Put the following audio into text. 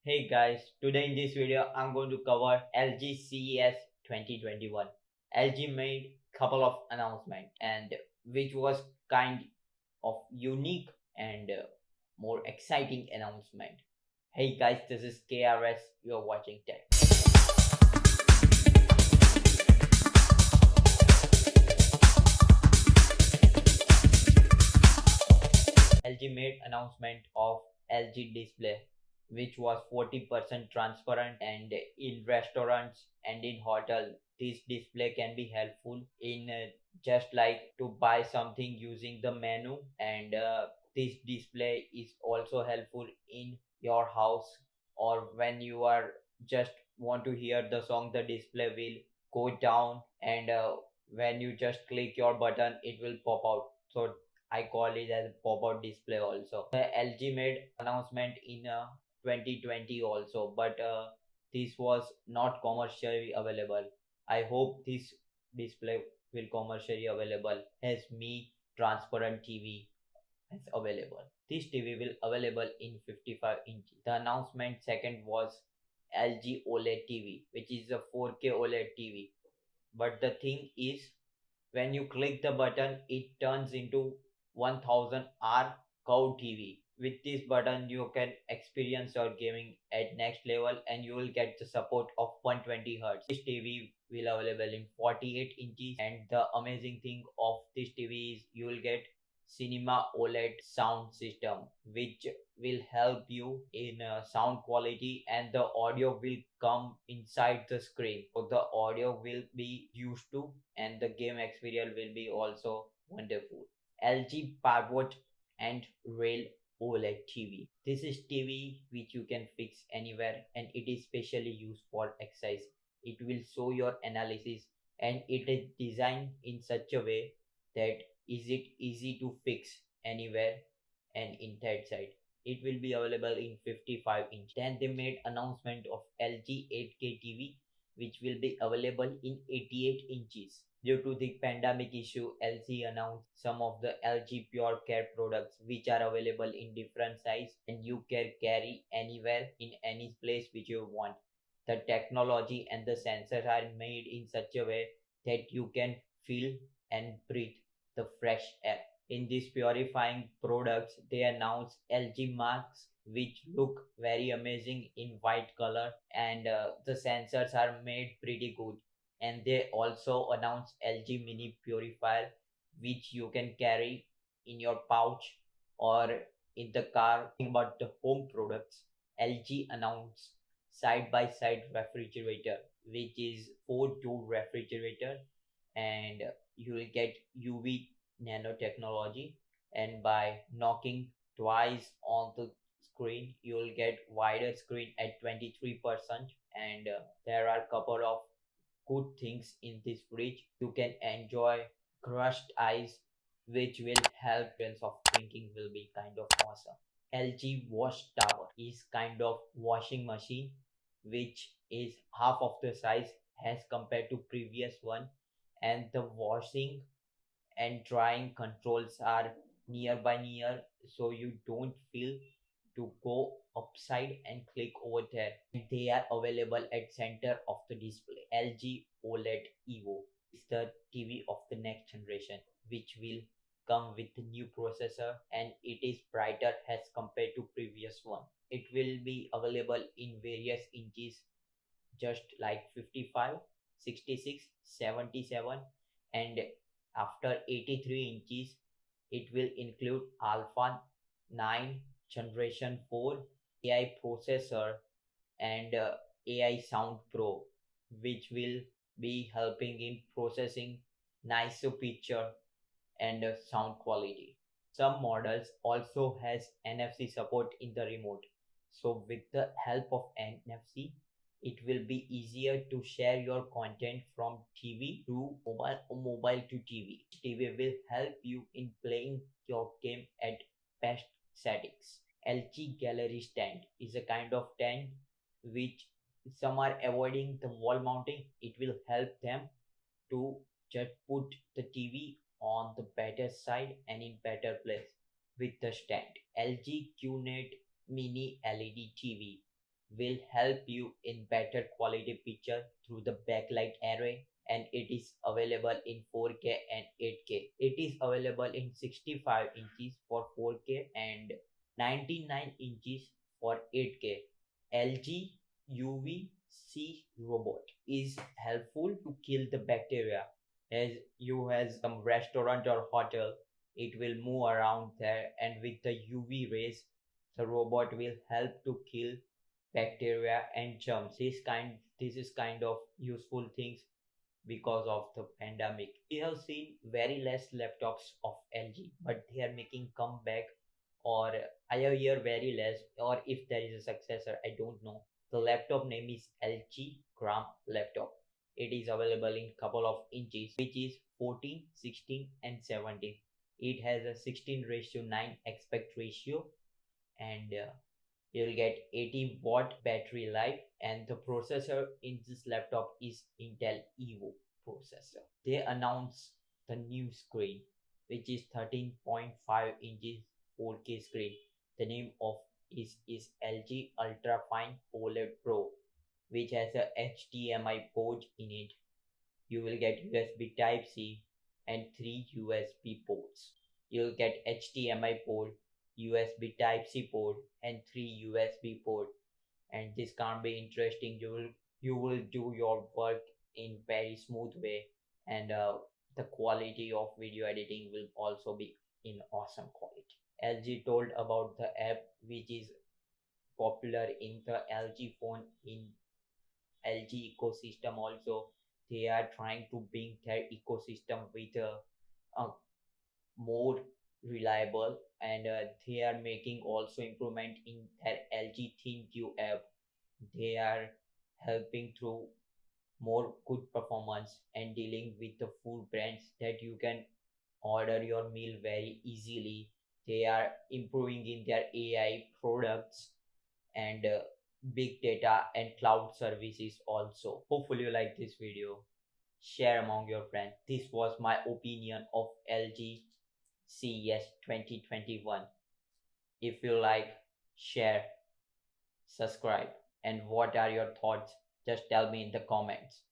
Hey guys, today in this video I'm going to cover LG CES 2021. LG made couple of announcements and which was kind of unique and more exciting announcement. Hey guys, this is KRS. You're watching Tech. LG made announcement of LG display which was 40% transparent, and in restaurants and in hotel this display can be helpful in just like to buy something using the menu, and this display is also helpful in your house, or when you are just want to hear the song, the display will go down, and when you just click your button it will pop out. So I call it as pop-out display also. The LG made announcement in 2020 also, but this was not commercially available. I hope this display will commercially available as Mi transparent TV is available. This TV will available in 55 inches. The announcement second was LG OLED TV, which is a 4K OLED TV. But the thing is, when you click the button, it turns into 1000R curved TV. With this button, you can experience your gaming at next level, and you will get the support of 120 Hz. This TV will available in 48 inches, and the amazing thing of this TV is you will get Cinema OLED sound system, which will help you in sound quality, and the audio will come inside the screen, so the audio will be used to, and the game experience will be also wonderful. LG Pivot and Rail OLED TV. This is TV which you can fix anywhere, and it is specially used for exercise. It will show your analysis, and it is designed in such a way that is it easy to fix anywhere and in that side. It will be available in 55 inch. Then they made announcement of LG 8K TV, which will be available in 88 inches. Due to the pandemic issue, LG announced some of the LG Pure Care products which are available in different size, and you can carry anywhere in any place which you want. The technology and the sensors are made in such a way that you can feel and breathe the fresh air. In these purifying products, they announced LG masks which look very amazing in white color, and the sensors are made pretty good. And they also announced LG mini purifier which you can carry in your pouch or in the car. About the home products, LG announced side by side refrigerator, which is 4-door refrigerator, and you will get UV nanotechnology, and by knocking twice on the screen you will get wider screen at 23%, and there are couple of good things in this fridge. You can enjoy crushed ice which will help sense of drinking will be kind of awesome. LG Wash Tower is kind of washing machine which is half of the size as compared to previous one, and the washing and drying controls are near by near, so you don't feel to go upside and click over there. They are available at center of the display. LG OLED Evo is the TV of the next generation, which will come with the new processor, and it is brighter as compared to previous one. It will be available in various inches, just like 55, 66, 77, and after 83 inches it will include Alpha 9 generation 4 AI processor, and AI Sound Pro, which will be helping in processing nicer picture and sound quality. Some models also has NFC support in the remote. So with the help of NFC, it will be easier to share your content from TV to mobile or mobile to TV. TV will help you in playing your game at best settings. LG Gallery Stand is a kind of stand which some are avoiding the wall mounting. It will help them to just put the TV on the better side and in better place with the stand. LG QNET Mini LED TV, will help you in better quality picture through the backlight array, and it is available in 4K and 8K. It is available in 65 inches for 4K and 99 inches for 8K. LG UVC robot is helpful to kill the bacteria. As you has some restaurant or hotel, it will move around there, and with the UV rays, the robot will help to kill bacteria and germs. This is kind of useful things because of the pandemic. We have seen very less laptops of LG, but they are making comeback, or I have heard very less, or if there is a successor, I don't know. The laptop name is LG Gram laptop. It is available in couple of inches, which is 14, 16, and 17. It has a 16:9 aspect ratio, and you'll get 80-watt battery life, and the processor in this laptop is Intel Evo processor. They announced the new screen, which is 13.5 inches 4K screen. The name of is LG Ultrafine OLED Pro, which has a HDMI port in it. You will get USB Type C and 3 USB ports. You'll get HDMI port, USB Type C port, and 3 USB port. And this can't be interesting. You will do your work in very smooth way, and the quality of video editing will also be in awesome quality. LG told about the app which is popular in the LG phone in LG ecosystem also. They are trying to bring their ecosystem with a more reliable, and they are making also improvement in their LG ThinQ app. They are helping through more good performance and dealing with the food brands that you can order your meal very easily. They are improving in their AI products and big data and cloud services also. Hopefully you like this video. Share among your friends. This was my opinion of LG CES 2021. If you like, share, subscribe, and what are your thoughts? Just tell me in the comments.